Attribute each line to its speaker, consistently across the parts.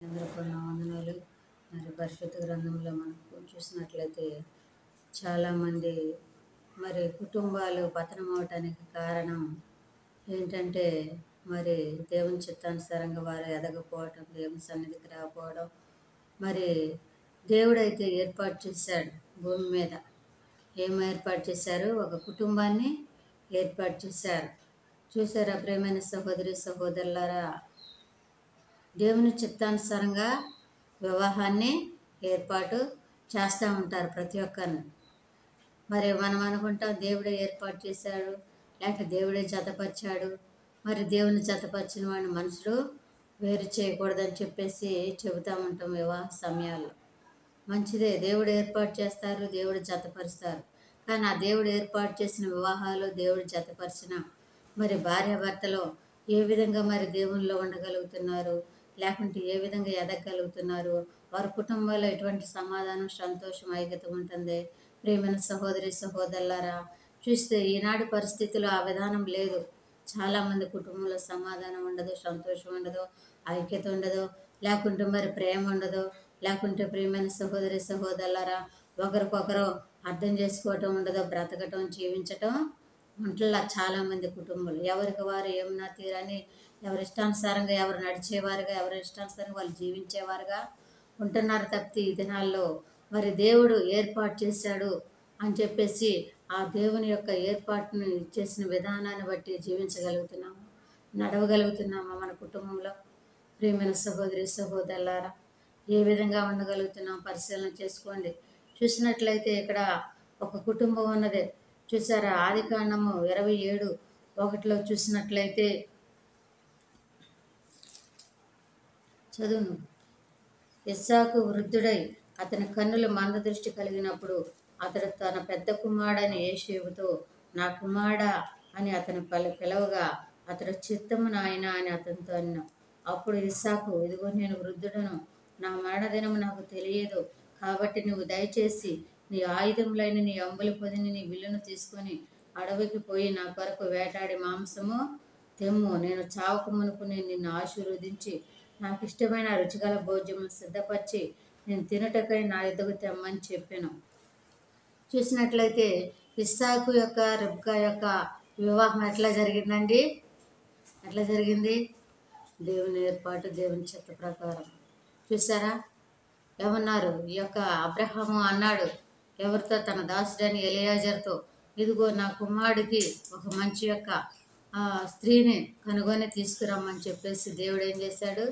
Speaker 1: అందరికీ నా వందనాలు. మరి పరిశుద్ధ గ్రంథంలో మనం చూసినట్లయితే చాలామంది మరి కుటుంబాలు పతనం అవటానికి కారణం ఏంటంటే మరి దేవుని చిత్తానుసారంగా వారు ఎదగపోవటం, దేవుని సన్నిధికి రాకపోవడం. మరి దేవుడైతే ఏర్పాటు చేశాడు భూమి మీద. ఏం ఏర్పాటు చేశారు? ఒక కుటుంబాన్ని ఏర్పాటు చేశారు. చూసారా ప్రియమైన సహోదరి సహోదరులారా, దేవుని చిత్తానుసారంగా వివాహాన్ని ఏర్పాటు చేస్తూ ఉంటారు ప్రతి ఒక్కరిని. మరి మనం అనుకుంటాం దేవుడే ఏర్పాటు చేశాడు, లేక దేవుడే జతపరిచాడు. మరి దేవుని జతపరిచిన వాడిని మనుషులు వేరు చేయకూడదని చెప్పేసి చెబుతూ ఉంటాం వివాహ సమయాల్లో. మంచిదే, దేవుడు ఏర్పాటు చేస్తారు, దేవుడు జతపరుస్తారు. కానీ ఆ దేవుడు ఏర్పాటు చేసిన వివాహాలు, దేవుడు జతపరిచిన మరి భార్యాభర్తలో ఏ విధంగా మరి దేవునిలో ఉండగలుగుతున్నారు, లేకుంటే ఏ విధంగా ఎదగలుగుతున్నారు, వారి కుటుంబాల్లో ఎటువంటి సమాధానం, సంతోషం, ఐక్యత ఉంటుంది. ప్రియమైన సహోదరి సహోదరులారా, చూస్తే ఈనాటి పరిస్థితుల్లో ఆ విధానం లేదు. చాలామంది కుటుంబంలో సమాధానం ఉండదు, సంతోషం ఉండదు, ఐక్యత ఉండదు, లేకుంటే మరి ప్రేమ ఉండదు, లేకుంటే ప్రియమైన సహోదరి సహోదరులారా ఒకరికొకరు అర్థం చేసుకోవటం ఉండదు, బ్రతకటం, జీవించటం ఉంటలా చాలామంది కుటుంబాలు. ఎవరికి వారు ఏమన్నా తీరని ఎవరి ఇష్టానుసారంగా ఎవరు నడిచేవారుగా, ఎవరి ఇష్టానుసారంగా వాళ్ళు జీవించేవారుగా ఉంటున్నారు తప్పితే ఈ దినాల్లో మరి దేవుడు ఏర్పాటు చేశాడు అని చెప్పేసి ఆ దేవుని యొక్క ఏర్పాటును చేసిన విధానాన్ని బట్టి జీవించగలుగుతున్నాము, నడవగలుగుతున్నామా మన కుటుంబంలో? ప్రియమైన సహోదరి సహోదరులారా, ఏ విధంగా ఉండగలుగుతున్నాం పరిశీలన చేసుకోండి. చూసినట్లయితే ఇక్కడ ఒక కుటుంబం ఉన్నదే. చూసారా, ఆదికాండము 27:1 చూసినట్లయితే చదువును. ఇస్సాకు వృద్ధుడై అతని కన్నులు మందదృష్టి కలిగినప్పుడు అతడు తన పెద్ద కుమారుడైన ఏసేవుతో, నా కుమారుడా అని అతను పిలవగా అతడు చిత్తము నాయన అని అతనితో అన్నాడు. అప్పుడు ఇస్సాకు, ఇదిగో నేను వృద్ధుడను, నా మరణదినము నాకు తెలియదు, కాబట్టి నువ్వు దయచేసి నీ ఆయుధములైన నీ అంబుల పొదిని, నీ విల్లును తీసుకొని అడవికి పోయి నా కొరకు వేటాడి మాంసము తెమ్ము. నేను చావక మునుపు నేను నిన్ను ఆశీర్వదించి నాకు ఇష్టమైన రుచిగల భోజ్యమును సిద్ధపరిచి నేను తినుటకై నా యుద్ధకు తెమ్మని చెప్పాను. చూసినట్లయితే ఇస్సాకు యొక్క రిబ్కా యొక్క వివాహం ఎట్లా జరిగిందండి? ఎట్లా జరిగింది? దేవుని ఏర్పాటు, దేవుని చిత్త ప్రకారం. చూసారా, ఏమన్నారు? ఈ యొక్క అబ్రహాము అన్నాడు ఎవరితో? తన దాసుడని ఎలియాజర్తో, ఇదిగో నా కుమారుడికి ఒక మంచి యొక్క స్త్రీని కనుగొని తీసుకురమ్మని చెప్పేసి దేవుడు ఏం చేశాడు?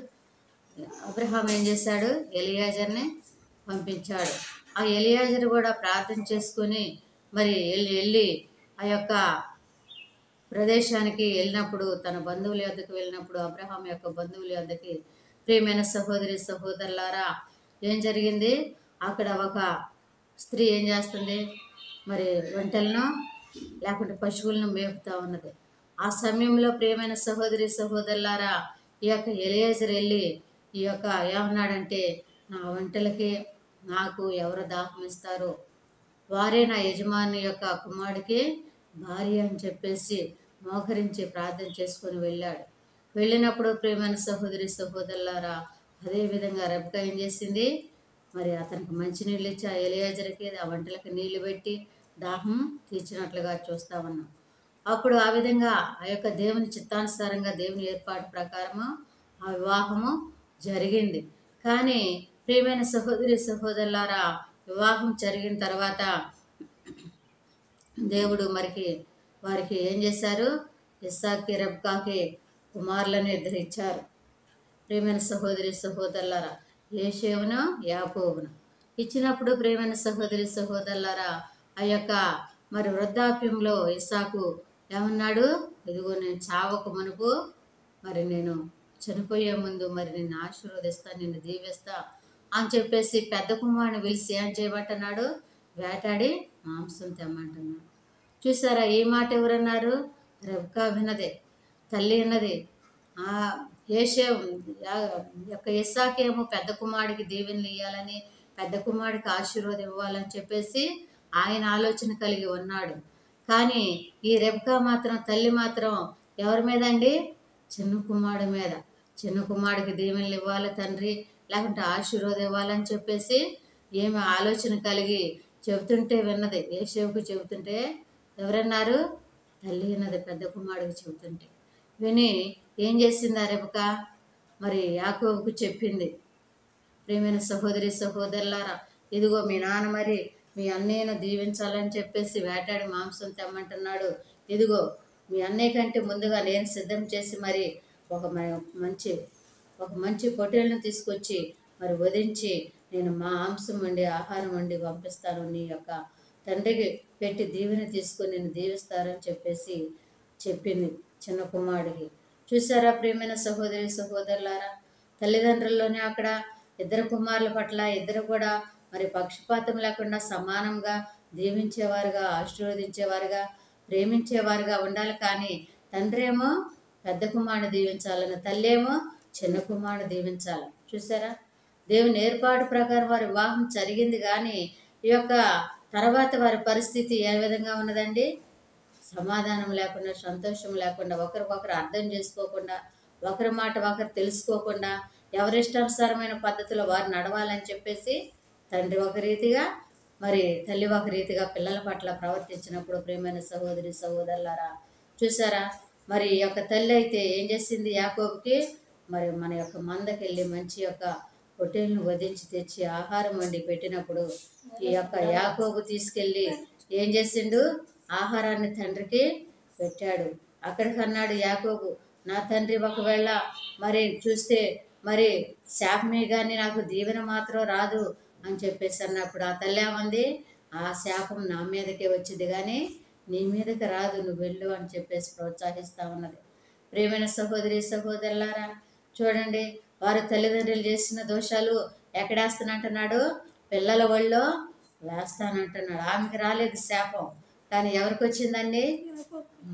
Speaker 1: అబ్రహాం ఏం చేశాడు? ఎలియాజర్ని పంపించాడు. ఆ ఎలియాజర్ కూడా ప్రార్థన చేసుకొని మరి వెళ్ళి ఆ యొక్క ప్రదేశానికి వెళ్ళినప్పుడు, తన బంధువుల యొద్దకు వెళ్ళినప్పుడు, అబ్రహాం యొక్క బంధువుల యొద్దకి, ప్రియమైన సహోదరి సహోదరులారా, ఏం జరిగింది? అక్కడ ఒక స్త్రీ ఏం చేస్తుంది? మరి ఒంటెలను లేకుంటే పశువులను మేపుతూ ఉన్నది. ఆ సమయంలో ప్రియమైన సహోదరి సహోదరులారా, ఈ యొక్క ఎలియాజర్ వెళ్ళి ఈ యొక్క ఏమన్నాడంటే, నా ఒంటెలకి నాకు ఎవరు దాహం ఇస్తారో వారే నా యజమాని యొక్క కుమారుడికి భార్య అని చెప్పేసి మోకరించి ప్రార్థన చేసుకొని వెళ్ళాడు. వెళ్ళినప్పుడు ప్రియమైన సహోదరి సహోదరులారా, అదేవిధంగా రెబ్కా ఏం చేసింది? మరి అతనికి మంచినీళ్ళు ఇచ్చి ఆ ఎలియాజర్కి ఆ వంటలకి నీళ్లు పెట్టి దాహం తీర్చినట్లుగా చూస్తా ఉన్నాం. అప్పుడు ఆ విధంగా ఆ యొక్క దేవుని చిత్తానుసారంగా దేవుని ఏర్పాటు ప్రకారము ఆ వివాహము జరిగింది. కానీ ప్రియమైన సహోదరి సహోదరులారా, వివాహం జరిగిన తర్వాత దేవుడు వారికి ఏం చేశారు? ఇస్సాకి రెబ్కాకి కుమారులను ఇద్దరు. ప్రియమైన సహోదరి సహోదరులారా, ఏసేవును యాకోబును ఇచ్చినప్పుడు ప్రియమైన సహోదరి సహోదరులారా, ఆ యొక్క మరి వృద్ధాప్యంలో ఇస్సాకు ఏమన్నాడు? ఇదిగో నేను చావక మునుపు మరి నేను చనిపోయే ముందు మరి నిన్ను ఆశీర్వదిస్తా, నిన్ను దీవిస్తా అని చెప్పేసి పెద్ద కుమారుని పిలిచి ఏం చేయమంటున్నాడు? వేటాడి మాంసం తెమ్మంటున్నాడు. చూసారా, ఈ మాట ఎవరన్నారు? రెబ్కా విన్నదే, తల్లి అన్నది. ఏసేవు యొక్క ఇస్సాకేమో పెద్ద కుమారుడికి దీవెనలు ఇవ్వాలని, పెద్ద కుమారుడికి ఆశీర్వాదం ఇవ్వాలని చెప్పేసి ఆయన ఆలోచన కలిగి ఉన్నాడు. కానీ ఈ రెబ్కా మాత్రం, తల్లి మాత్రం ఎవరి మీద అండి? చిన్న కుమారుడి మీద. చిన్న కుమారుడికి దీవెనలు ఇవ్వాలి తండ్రి, లేకుంటే ఆశీర్వాదం ఇవ్వాలని చెప్పేసి ఏమి ఆలోచన కలిగి చెబుతుంటే విన్నది. యోసేపుకు చెబుతుంటే ఎవరన్నారు? తల్లి విన్నది పెద్ద కుమారుడికి చెబుతుంటే. విని ఏం చేసింది ఆ రెబెక? మరి యాకోబుకు చెప్పింది. ప్రియమైన సహోదరి సహోదరులారా, ఇదిగో మీ నాన్న మరి మీ అన్నయ్యను దీవించాలని చెప్పేసి వేటాడి మాంసం తెమ్మంటున్నాడు. ఇదిగో మీ అన్నయ్య కంటే ముందుగా నేను సిద్ధం చేసి మరి ఒక మంచి పొట్టేలును తీసుకొచ్చి మరి వధించి నేను మాంసం వండి ఆహారం వండి పంపిస్తాను, నీ యొక్క తండ్రికి పెట్టి దీవెన తీసుకొని నేను దీవిస్తారని చెప్పేసి చెప్పింది చిన్న కుమారుడికి. చూసారా ప్రియమైన సహోదరి సహోదరులారా, తల్లిదండ్రుల్లోనే అక్కడ ఇద్దరు కుమారుల పట్ల ఇద్దరు కూడా మరి పక్షపాతం లేకుండా సమానంగా దీవించేవారుగా, ఆశీర్వదించేవారుగా, ప్రేమించేవారుగా ఉండాలి. కానీ తండ్రి ఏమో పెద్ద కుమారుని దీవించాలని, తల్లి ఏమో చిన్న కుమారుని దీవించాలి. చూసారా, దేవుని ఏర్పాటు ప్రకారం వారి వివాహం జరిగింది. కానీ ఈ యొక్క తర్వాత వారి పరిస్థితి ఏ విధంగా ఉన్నదండి? సమాధానం లేకుండా, సంతోషం లేకుండా, ఒకరికొకరు అర్థం చేసుకోకుండా, ఒకరి మాట ఒకరు తెలుసుకోకుండా, ఎవరిష్టానుసారమైన పద్ధతిలో వారు నడవాలని చెప్పేసి తండ్రి ఒక రీతిగా మరి తల్లి ఒక రీతిగా పిల్లల పట్ల ప్రవర్తించినప్పుడు ప్రియమైన సహోదరి సహోదరులారా, చూసారా, మరి ఈ యొక్క తల్లి అయితే ఏం చేసింది? యాకోబుకి మరి మన యొక్క మందకెళ్ళి మంచి యొక్క పొట్టేలును వధించి తెచ్చి ఆహారం వండి పెట్టినప్పుడు ఈ యొక్క యాకోబు తీసుకెళ్ళి ఏం చేసిండు? ఆహారాన్ని తండ్రికి పెట్టాడు. అక్కడికన్నాడు యాకోబు, నా తండ్రి ఒకవేళ మరి చూస్తే మరి శాపమే కానీ నాకు దీవెన మాత్రం రాదు అని చెప్పేసి అన్నప్పుడు ఆ తల్లి ఏమంది? ఆ శాపం నా మీదకే వచ్చింది కానీ నీ మీదకి రాదు, నువ్వు వెళ్ళు అని చెప్పేసి ప్రోత్సహిస్తూ ఉన్నది. ప్రియమైన సహోదరి సహోదరులారా, చూడండి, వారు తల్లిదండ్రులు చేసిన దోషాలు ఎక్కడేస్తానంటున్నాడు? పిల్లల ఒళ్ళో వేస్తానంటున్నాడు. ఆమెకి రాలేదు శాపం, కానీ ఎవరికి వచ్చిందండి?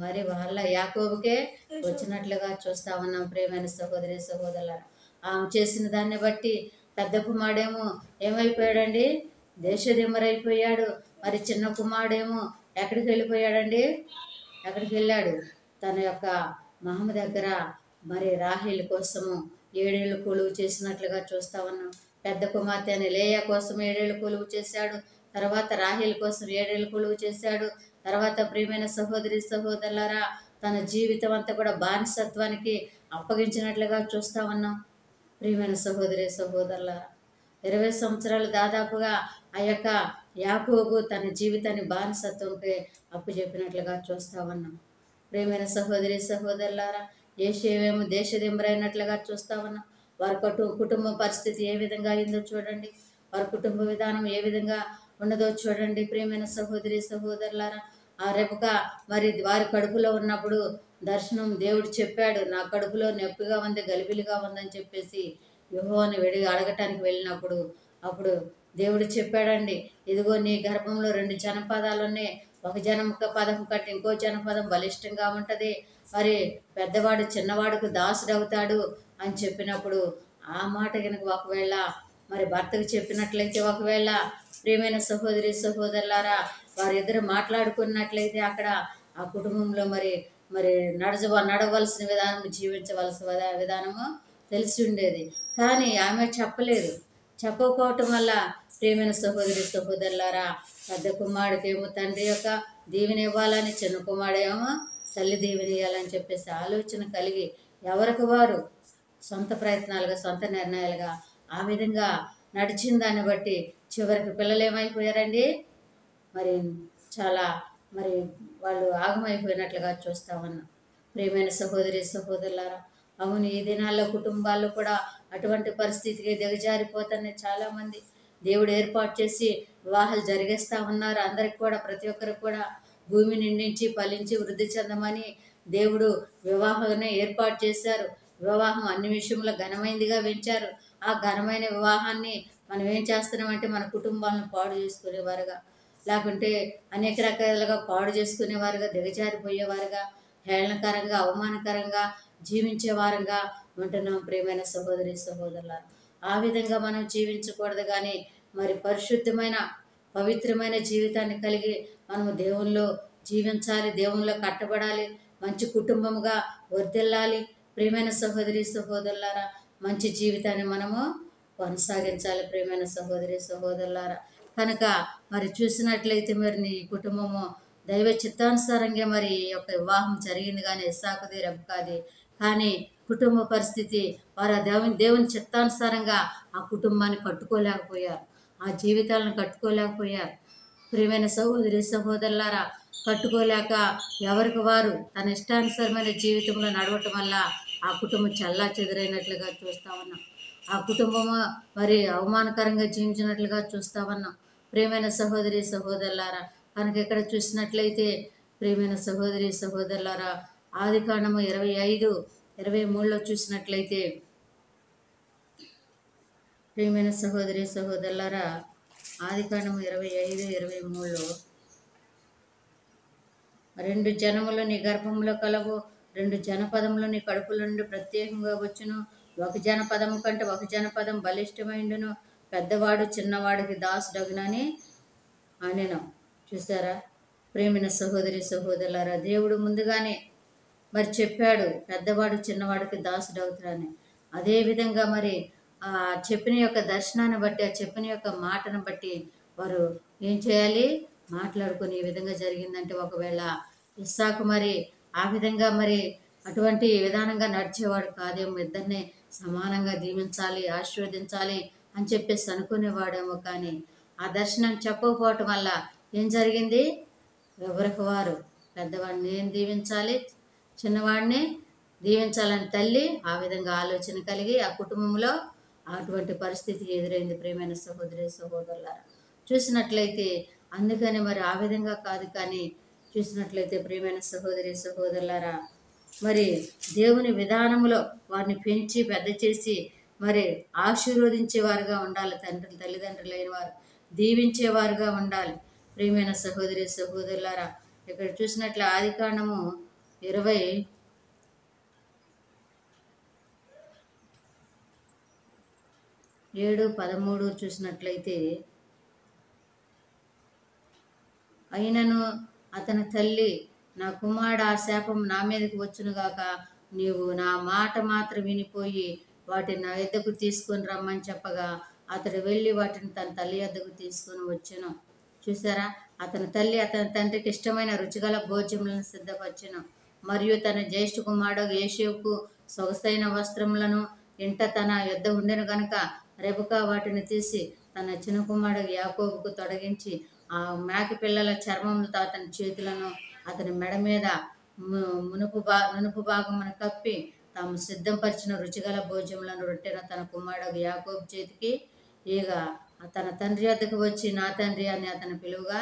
Speaker 1: మరి వాళ్ళ యాకోబుకే వచ్చినట్లుగా చూస్తా ఉన్నాం. ప్రియమైన సహోదరి సహోదరులారా, ఆమె చేసిన దాన్ని బట్టి పెద్ద కుమారుడేమో ఏమైపోయాడండి? దేశదిమ్మరైపోయాడు. మరి చిన్న కుమారుడేమో ఎక్కడికి వెళ్ళిపోయాడండి? ఎక్కడికి వెళ్ళాడు? తన యొక్క మహమ్మ దగ్గర మరి రాహేలు కోసము 7 ఏళ్ళు కొలువు చేసినట్లుగా చూస్తా ఉన్నాం. పెద్ద కుమార్తె అని లేయా కోసం 7 ఏళ్ళు కొలువు చేశాడు. తర్వాత రాహేలు కోసం 7 ఏళ్ళు కొలువు చేశాడు. తర్వాత ప్రియమైన సహోదరి సహోదరులారా, తన జీవితం అంతా కూడా బానిసత్వానికి అప్పగించినట్లుగా చూస్తా ఉన్నాం. ప్రియమైన సహోదరి సహోదరులారా, 20 సంవత్సరాలు దాదాపుగా ఆ యొక్క యాకోబు తన జీవితాన్ని బానిసత్వంకి అప్పుచెప్పినట్లుగా చూస్తా ఉన్నాం. ప్రియమైన సహోదరి సహోదరులారా, యేషేవేమో దేశదిమ్మరైనట్లుగా చూస్తా ఉన్నాం. వారి కుటుంబ పరిస్థితి ఏ విధంగా అయిందో చూడండి, వారి కుటుంబ విధానం ఏ విధంగా ఉన్నదో చూడండి. ప్రియమైన సహోదరి సహోదరులారా, ఆ రెబెక మరి వారి కడుపులో ఉన్నప్పుడు దర్శనం దేవుడు చెప్పాడు, నా కడుపులో నొప్పిగా ఉంది, గలిబిలిగా ఉందని చెప్పేసి యెహోవాను అడగటానికి వెళ్ళినప్పుడు అప్పుడు దేవుడు చెప్పాడండి, ఇదిగో నీ గర్భంలో 2 జనపదాలు ఉన్నాయి, ఒక జనపదం కంటే ఇంకో జనపదం బలిష్టంగా ఉంటుంది, మరి పెద్దవాడు చిన్నవాడికి దాసుడవుతాడు అని చెప్పినప్పుడు ఆ మాట కనుక ఒకవేళ మరి భర్తకు చెప్పినట్లయితే, ఒకవేళ ప్రియమైన సహోదరి సహోదరులారా వారిద్దరు మాట్లాడుకున్నట్లయితే అక్కడ ఆ కుటుంబంలో మరి మరి నడవలసిన విధానం, జీవించవలసిన విధానము తెలిసి ఉండేది. కానీ ఆమె చెప్పలేదు. చెప్పకపోవటం వల్ల ప్రియమైన సహోదరి సహోదరులారా, పెద్ద కుమారుడికేమో తండ్రి యొక్క దీవెన ఇవ్వాలని, చిన్న కుమారుడేమో తల్లి దీవెన ఇవ్వాలని చెప్పేసి ఆలోచన కలిగి ఎవరికి వారు సొంత ప్రయత్నాలుగా, సొంత నిర్ణయాలుగా ఆ విధంగా నడిచిన దాన్ని బట్టి చివరికి పిల్లలు ఏమైపోయారండి? మరి చాలా మరి వాళ్ళు ఆగమైపోయినట్లుగా చూస్తా ఉన్నాం. ప్రియమైన సహోదరి సహోదరులారా, అవును, ఈ దినాల్లో కుటుంబాల్లో కూడా అటువంటి పరిస్థితికి దిగజారిపోతానే చాలామంది. దేవుడు ఏర్పాటు చేసి వివాహాలు జరిగేస్తూ ఉన్నారు. అందరికి కూడా, ప్రతి ఒక్కరికి కూడా భూమి నిండించి ఫలించి వృద్ధి చెందమని దేవుడు వివాహాన్ని ఏర్పాటు చేశారు. వివాహం అన్ని విషయంలో ఘనమైనదిగా పెంచారు. ఆ ఘనమైన వివాహాన్ని మనం ఏం చేస్తున్నామంటే మన కుటుంబాలను పాడు చేసుకునేవారుగా, లేకుంటే అనేక రకాలుగా పాడు చేసుకునేవారుగా, దిగజారిపోయేవారుగా, హేళనకరంగా, అవమానకరంగా జీవించేవారంగా ఉంటున్నాం. ప్రియమైన సహోదరి సహోదరులారా, ఆ విధంగా మనం జీవించకూడదు. కానీ మరి పరిశుద్ధమైన పవిత్రమైన జీవితాన్ని కలిగి మనము దేవునిలో జీవించాలి, దేవునిలో కట్టబడాలి, మంచి కుటుంబముగా వర్ధిల్లాలి. ప్రియమైన సహోదరి సహోదరులారా, మంచి జీవితాన్ని మనము కొనసాగించాలి ప్రియమైన సహోదరి సహోదరులారా. కనుక మరి చూసినట్లయితే మరి నీ కుటుంబము దైవ చిత్తానుసారంగా మరి ఈ యొక్క వివాహం జరిగింది, కానీ ఇస్సాకుది రెబెకాది. కానీ కుటుంబ పరిస్థితి వారు ఆ దేవుని చిత్తానుసారంగా ఆ కుటుంబాన్ని కట్టుకోలేకపోయారు, ఆ జీవితాలను కట్టుకోలేకపోయారు. ప్రియమైన సహోదరి సహోదరులారా, కట్టుకోలేక ఎవరికి వారు తన ఇష్టానుసారమైన జీవితంలో నడవటం వల్ల ఆ కుటుంబం చల్లా చెదురైనట్లుగా చూస్తా ఉన్నాం. ఆ కుటుంబము మరి అవమానకరంగా జీవించినట్లుగా చూస్తా ఉన్నాం ప్రియమైన సహోదరి సహోదరులారా. కనుక ఇక్కడ చూసినట్లయితే ప్రియమైన సహోదరి సహోదరులారా, ఆదికాండము 25:23 చూసినట్లయితే ప్రియమైన సహోదరి సహోదరులారా, ఆదికాండము 25:23 రెండు జనములు నీ గర్భంలో కలవు, రెండు జనపదములు నీ కడుపుల నుండి ప్రత్యేకంగా వచ్చును, ఒక జనపదము కంటే ఒక జనపదం బలిష్టమైండును, పెద్దవాడు చిన్నవాడికి దాసుడగునని అనెను. చూసారా ప్రియమైన సహోదరి సహోదరులారా, దేవుడు ముందుగానే మరి చెప్పాడు పెద్దవాడు చిన్నవాడికి దాసుడు అవుతాడని. అదేవిధంగా మరి ఆ చెప్పిన యొక్క దర్శనాన్ని బట్టి, ఆ చెప్పిన యొక్క మాటను బట్టి వారు ఏం చేయాలి, మాట్లాడుకొని ఈ విధంగా జరిగిందంటే ఒకవేళ ఇస్సాకు మరి ఆ విధంగా మరి అటువంటి విధానంగా నడిచేవాడు కాదేమో, ఇద్దరిని సమానంగా దీవించాలి ఆశీర్వదించాలి అని చెప్పేసి అనుకునేవాడేమో. కానీ ఆ దర్శనం చెప్పకపోవటం వల్ల ఏం జరిగింది, ఎవరికి వారు పెద్దవాడిని నేను దీవించాలి, చిన్నవాడిని దీవించాలని తల్లి ఆ విధంగా ఆలోచన కలిగి ఆ కుటుంబంలో అటువంటి పరిస్థితి ఎదురైంది ప్రియమైన సహోదరి సహోదరులారా. చూసినట్లయితే అందుకని మరి ఆ విధంగా కాదు, కానీ చూసినట్లయితే ప్రియమైన సహోదరి సహోదరులారా, మరి దేవుని విధానంలో వారిని పెంచి పెద్ద చేసి మరి ఆశీర్వదించేవారుగా ఉండాలి. తల్లిదండ్రులైన వారు దీవించేవారుగా ఉండాలి ప్రియమైన సహోదరి సహోదరులారా. ఇక్కడ చూసినట్లే ఆదికాండము 27:13 చూసినట్లయితే, అయినను అతని తల్లి, నా కుమారుడు ఆ శాపం నా మీదకి వచ్చునుగాక, నీవు నా మాట మాత్రం వినిపోయి వాటిని నా యొద్దకు తీసుకొని రమ్మని చెప్పగా అతడు వెళ్ళి వాటిని తన తల్లి యొద్దకు తీసుకొని వచ్చెను. చూసారా, అతని తల్లి అతని తండ్రికి ఇష్టమైన రుచిగల భోజ్యములను సిద్ధపరచెను, మరియు తన జ్యేష్ఠ కుమారుడు యోసేపుకు సొగసైన వస్త్రములను ఇంట తన యొద్ద ఉండెను గనుక రెబెకా వాటిని తీసి తన చిన్న కుమారుడు యాకోబుకు తొడిగించి ఆ మేక పిల్లల చర్మములతో అతని చేతులను అతని మెడ మీద నునుపు భాగమును కప్పి తాము సిద్ధపరిచిన రుచిగల భోజ్యములను రొట్టెను తన కుమారుడు యాకోబు చేతికి ఇక తన తండ్రి వద్దకు వచ్చి నా తండ్రి అని అతను పిలువగా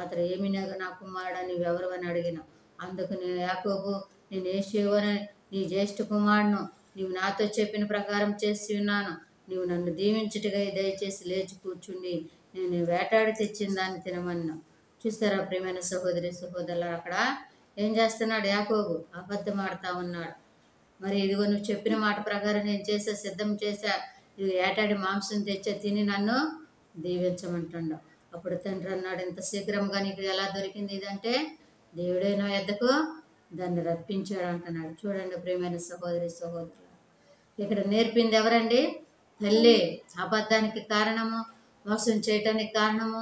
Speaker 1: అతడు ఏమి నా కుమారుడు అని ఎవరని అడిగిన. అందుకు నేను యాకోబు, నేను యోసేపును నీ జ్యేష్ఠ కుమారుడును, నీవు నాతో చెప్పిన ప్రకారం చేసి ఉన్నాను, నీవు నన్ను దీవించుటగా దయచేసి లేచి కూర్చుండి నేను వేటాడి తెచ్చిన దాన్ని తినమన్నా. చూస్తారా ప్రియమైన సహోదరి సహోదరులు, అక్కడ ఏం చేస్తున్నాడు యాకోబు, అబద్ధం ఆడుతూ ఉన్నాడు. మరి ఇదిగో నువ్వు చెప్పిన మాట ప్రకారం నేను చేసా, సిద్ధం చేశా, ఇది ఏటాడి మాంసం తెచ్చా, తిని నన్ను దీవించమంటుండవు. అప్పుడు తండ్రి అన్నాడు, ఇంత శీఘ్రంగా నీకు ఎలా దొరికింది ఇదంటే దేవుడే నా యొద్దకు దాన్ని రప్పించాడు అంటున్నాడు. చూడండి ప్రియమైన సహోదరి సహోదరులు, ఇక్కడ నేర్పింది ఎవరండి, తల్లి. అబద్ధానికి కారణము, మోసం చేయటానికి కారణము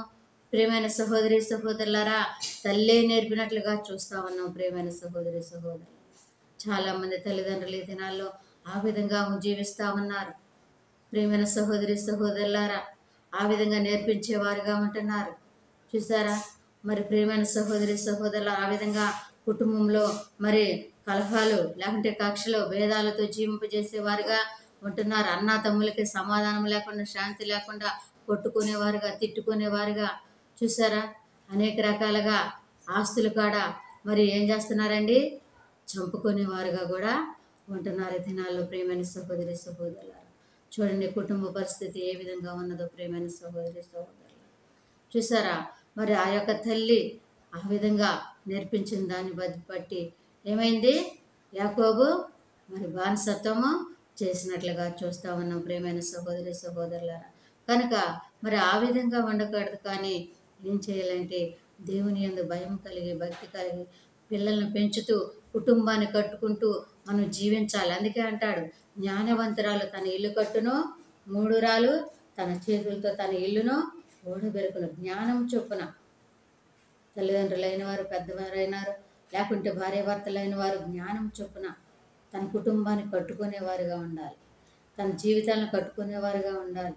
Speaker 1: ప్రియమైన సహోదరి సహోదరులారా తల్లే నేర్పినట్లుగా చూస్తా ఉన్నాం ప్రియమైన సహోదరి సహోదరులు. చాలామంది తల్లిదండ్రులు ఈ దినాల్లో ఆ విధంగా జీవిస్తూ ఉన్నారు ప్రియమైన సహోదరి సహోదరులారా, ఆ విధంగా నేర్పించేవారుగా ఉంటున్నారు. చూసారా, మరి ప్రియమైన సహోదరి సహోదరులు ఆ విధంగా కుటుంబంలో మరి కలహాలు లేకుంటే కక్షలు భేదాలతో జీవింపజేసేవారుగా ఉంటున్నారు. అన్న తమ్ములకి సమాధానం లేకుండా, శాంతి లేకుండా కొట్టుకునేవారుగా, తిట్టుకునేవారుగా. చూసారా, అనేక రకాలుగా ఆస్తులు కాడ మరి ఏం చేస్తున్నారండి, చంపుకునేవారుగా కూడా ఉంటున్నారు ఈ దినాల్లో ప్రియమైన సహోదరి సహోదరులారా. చూడండి కుటుంబ పరిస్థితి ఏ విధంగా ఉన్నదో ప్రియమైన సహోదరి సహోదరులు. చూసారా, మరి ఆ యొక్క తల్లి ఆ విధంగా నేర్పించిన దాన్ని బట్టి ఏమైంది, యాకోబు మరి బానిసత్వము చేసినట్లుగా చూస్తూ ఉన్నాం ప్రియమైన సహోదరి సహోదరులారా. కనుక మరి ఆ విధంగా ఉండకూడదు. కానీ ఏం చేయాలంటే దేవుని యందు భయం కలిగి, భక్తి కలిగి పిల్లల్ని పెంచుతూ కుటుంబాన్ని కట్టుకుంటూ మనం జీవించాలి. అందుకే అంటాడు, జ్ఞానవంతురాలు తన ఇల్లు కట్టును మూఢురాలు తన చేతులతో తన ఇల్లును ఓడబెరుకును. జ్ఞానం చొప్పున తల్లిదండ్రులైన వారు, పెద్దవారైనారు, లేకుంటే భార్యాభర్తలైన వారు జ్ఞానం చొప్పున తన కుటుంబాన్ని కట్టుకునేవారుగా ఉండాలి. తన జీవితాలను కట్టుకునేవారుగా ఉండాలి.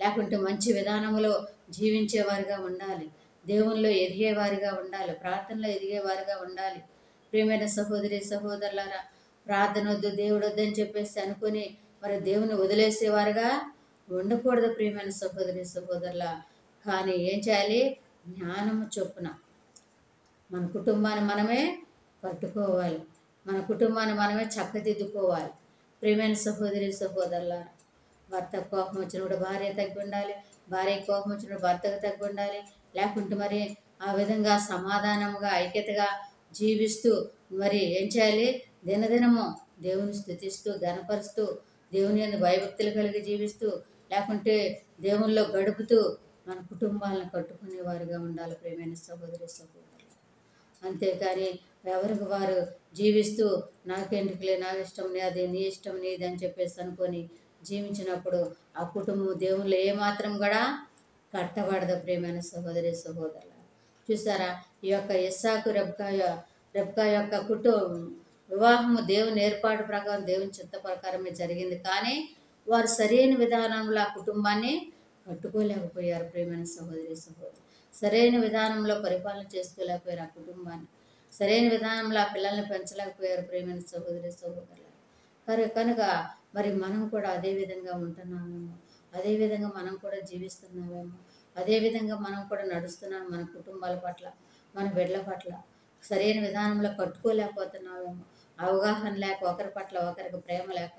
Speaker 1: లేకుంటే మంచి విధానంలో జీవించేవారుగా ఉండాలి. దేవునిలో ఎదిగేవారుగా ఉండాలి. ప్రార్థనలో ఎదిగేవారుగా ఉండాలి. ప్రియమైన సహోదరి సహోదరులారా, ప్రార్థన వద్దు, దేవుడు వద్దు అని చెప్పేసి అనుకుని మరి దేవుని వదిలేసేవారుగా ఉండకూడదు ప్రియమైన సహోదరి సహోదరుల. కానీ ఏం చేయాలి? జ్ఞానము చొప్పున మన కుటుంబాన్ని మనమే కట్టుకోవాలి. మన కుటుంబాన్ని మనమే చక్కదిద్దుకోవాలి. ప్రియమైన సహోదరి సహోదరులారా, భర్త కోపం వచ్చినప్పుడు భార్య తగ్గి ఉండాలి. భార్య కోపం వచ్చినప్పుడు భర్తకు తగ్గి ఉండాలి. లేకుంటే మరి ఆ విధంగా సమాధానంగా ఐక్యతగా జీవిస్తూ మరి ఏం చేయాలి? దినదినము దేవుని స్తుతిస్తూ ఘనపరుస్తూ దేవుని యందు భయభక్తులు కలిగి జీవిస్తూ లేకుంటే దేవునిలో గడుపుతూ మన కుటుంబాలను కట్టుకునేవారుగా ఉండాలి ప్రియమైన సహోదరి సహోదరులు. అంతేకాని ఎవరికి వారు జీవిస్తూ నాకెందుకులే, నా ఇష్టం నీది, నీ ఇష్టం నీది అని చెప్పేసి అనుకొని జీవించినప్పుడు ఆ కుటుంబం దేవుళ్ళు ఏమాత్రం కూడా కట్టబడదు ప్రియమైన సహోదరి సహోదరులు. చూసారా, ఈ యొక్క ఇస్సాకు రెబ్కా యొక్క వివాహము దేవుని ఏర్పాటు ప్రకారం, దేవుని చిత్త ప్రకారమే జరిగింది. కానీ వారు సరైన విధానంలో ఆ కుటుంబాన్ని కట్టుకోలేకపోయారు ప్రియమైన సహోదరి సహోదరు. సరైన విధానంలో పరిపాలన చేసుకోలేకపోయారు ఆ కుటుంబాన్ని. సరైన విధానంలో ఆ పిల్లల్ని పెంచలేకపోయారు ప్రియమైన సహోదరి సహోదరులు. కనుక మరి మనం కూడా అదే విధంగా ఉంటున్నామేమో, అదే విధంగా మనం కూడా జీవిస్తున్నామేమో, అదే విధంగా మనం కూడా నడుస్తున్నాము. మన కుటుంబాల పట్ల, మన బిడ్డల పట్ల సరైన విధానంలో కట్టుకోలేకపోతున్నామేమో. అవగాహన లేక, ఒకరి పట్ల ఒకరికి ప్రేమ లేక,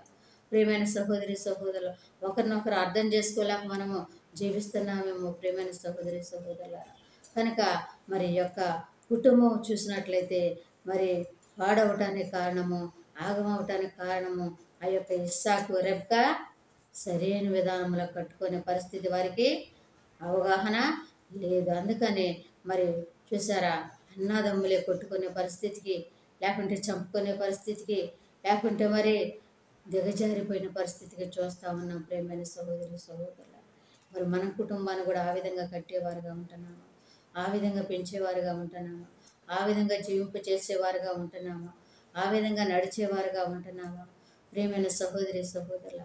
Speaker 1: ప్రియమైన సహోదరి సహోదరులు ఒకరినొకరు అర్థం చేసుకోలేక మనము జీవిస్తున్నామేమో ప్రియమైన సహోదరి సహోదరులారా. కనుక మరి యొక్క కుటుంబం చూసినట్లయితే మరి పాడవటానికి కారణము, ఆగమవటానికి కారణము ఆ యొక్క ఇస్సాకు రెబ్కా సరైన విధానంలో కట్టుకునే పరిస్థితి వారికి అవగాహన లేదు. అందుకనే మరి చూసారా, అన్నాదమ్ములే కొట్టుకునే పరిస్థితికి, లేకుంటే చంపుకునే పరిస్థితికి, లేకుంటే మరి దిగజారిపోయిన పరిస్థితికి చూస్తూ ఉన్నాం ప్రియమైన సహోదరి సహోదరులు. మరి మన కుటుంబాన్ని కూడా ఆ విధంగా కట్టేవారుగా ఉంటున్నాము, ఆ విధంగా పెంచేవారుగా ఉంటున్నాము, ఆ విధంగా జీవింప చేసేవారుగా ఉంటున్నాము, ఆ విధంగా నడిచేవారుగా ఉంటున్నాము. ప్రియమైన సహోదరి సహోదరుల,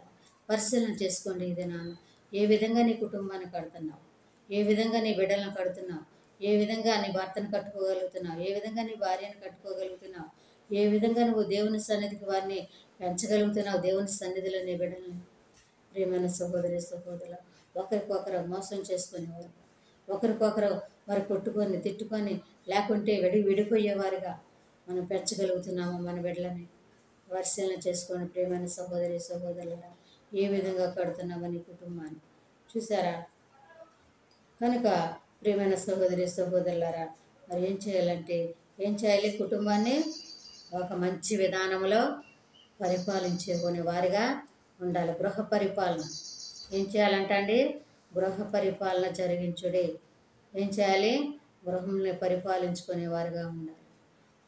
Speaker 1: పరిశీలన చేసుకోండి. ఇది నాన్న, ఏ విధంగా నీ కుటుంబాన్ని కడుతున్నావు, ఏ విధంగా నీ బిడ్డలను కడుతున్నావు, ఏ విధంగా నీ భర్తను కట్టుకోగలుగుతున్నావు, ఏ విధంగా నీ భార్యను కట్టుకోగలుగుతున్నావు, ఏ విధంగా నువ్వు దేవుని సన్నిధికి వారిని పెంచగలుగుతున్నావు, దేవుని సన్నిధిలో నీ బిడ్డలని. ప్రియమైన సహోదరి సహోదరులు, ఒకరికొకరు మోసం చేసుకునేవారు, ఒకరికొకరు మరి కొట్టుకొని తిట్టుకొని లేకుంటే విడిపోయేవారుగా మనం పెంచగలుగుతున్నాము మన బిడ్డలని. పరిశీలన చేసుకోండి ప్రియమైన సహోదరి సహోదరులారా, ఏ విధంగా కడుతున్నామని కుటుంబాన్ని. చూసారా, కనుక ప్రియమైన సహోదరి సహోదరులారా, మరి ఏం చేయాలంటే ఏం చేయాలి? కుటుంబాన్ని ఒక మంచి విధానంలో పరిపాలించుకునే వారిగా ఉండాలి. గృహ పరిపాలన ఏం చేయాలంట అండి? గృహ పరిపాలన జరిగించుడే. ఏం చేయాలి? గృహంని పరిపాలించుకునే వారిగా ఉండాలి.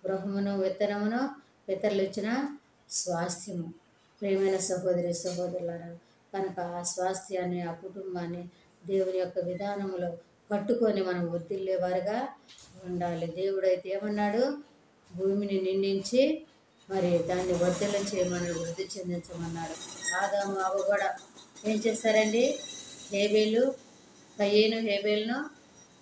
Speaker 1: గృహమును విత్తనమును పితరులు ఇచ్చిన స్వాస్థ్యము. ప్రియమైన సహోదరి సహోదరులారా, కనుక ఆ స్వాస్థ్యాన్ని, ఆ కుటుంబాన్ని దేవుని యొక్క విధానములో కట్టుకొని మనం వర్ధిల్లేవారుగా ఉండాలి. దేవుడైతే ఏమన్నాడు? భూమిని నిండించి మరి దాన్ని వర్ధలం చేయమన్నాడు, వృద్ధి చెందించమన్నాడు. ఆదాము అవ్వ కూడా ఏం చేశారండి? కయ్యేను హేబేలును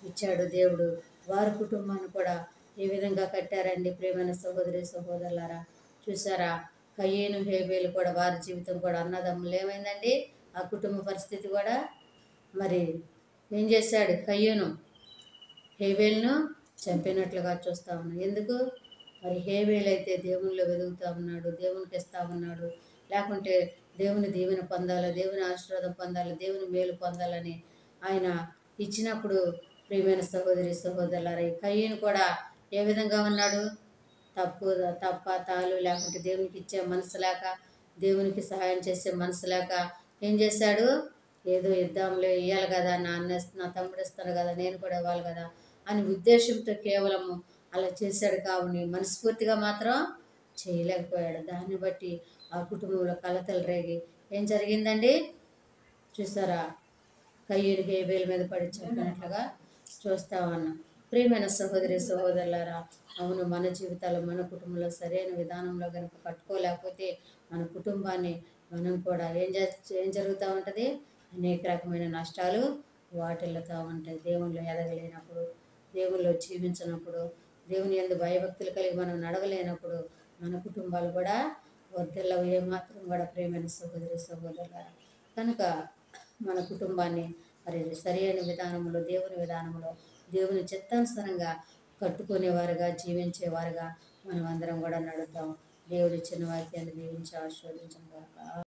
Speaker 1: ఇచ్చాడు దేవుడు. వారి కుటుంబాన్ని కూడా ఏ విధంగా కట్టారండి ప్రియమైన సహోదరి సహోదరులారా. చూసారా, కయ్యేను హేబేలు కూడా వారి జీవితం కూడా అన్నదమ్ములు ఏమైందండి? ఆ కుటుంబ పరిస్థితి కూడా మరి ఏం చేశాడు? కయ్యేను హేబేలును చంపినట్లుగా చూస్తూ ఉన్నాం. ఎందుకు? మరి హేబేలు అయితే దేవునిలో వెతుకుతూ ఉన్నాడు, దేవునికి ఇస్తా ఉన్నాడు, లేకుంటే దేవుని దీవెన పొందాలి, దేవుని ఆశీర్వాదం పొందాలి, దేవుని మేలు పొందాలని ఆయన ఇచ్చినప్పుడు ప్రియమైన సహోదరి సహోదరులారా, ఈ కయ్యను కూడా ఏ విధంగా ఉన్నాడు? తప్ప తాలు లేకుంటే దేవునికి ఇచ్చే మనసు లేక, దేవునికి సహాయం చేసే మనసు లేక ఏం చేశాడు? ఏదో ఇద్దాంలే, ఇవ్వాలి కదా, నా తమ్ముడు ఇస్తాడు కదా, నేను కూడా ఇవ్వాలి కదా అని ఉద్దేశంతో కేవలము అలా చేశాడు. కావుని మనస్ఫూర్తిగా మాత్రం చేయలేకపోయాడు. దాన్ని బట్టి ఆ కుటుంబంలో కలతలు రేగి ఏం జరిగిందండి? చూసారా, కయ్యూరు హేబేలు మీద పడి చంపినట్లుగా చూస్తా ఉన్నాం. ప్రియమైన సహోదరి సహోదరులారా, అవును, మన జీవితాలు మన కుటుంబంలో సరైన విధానంలో కనుక కట్టుకోలేకపోతే మన కుటుంబాన్ని మనం కూడా ఏం జరుగుతూ ఉంటుంది, అనేక రకమైన నష్టాలు వాటిల్లుతూ ఉంటాయి. దేవుళ్ళు ఎదగలేనప్పుడు, దేవుళ్ళు జీవించినప్పుడు, దేవుని యందు భయభక్తులు కలిగి మనం నడవలేనప్పుడు మన కుటుంబాలు కూడా వర్ధిల్లవు ఏమాత్రం కూడా. ప్రియమైన సహోదరి సహోదరులారా, కనుక మన కుటుంబాన్ని మరి సరైన విధానంలో, దేవుని విధానంలో, దేవుని చిత్తానుసారంగా కట్టుకునేవారుగా, జీవించేవారుగా మనం అందరం కూడా నడుద్దాం. దేవుడి చిన్న వాక్యాన్ని దీవించి ఆశీర్వదించుగాక.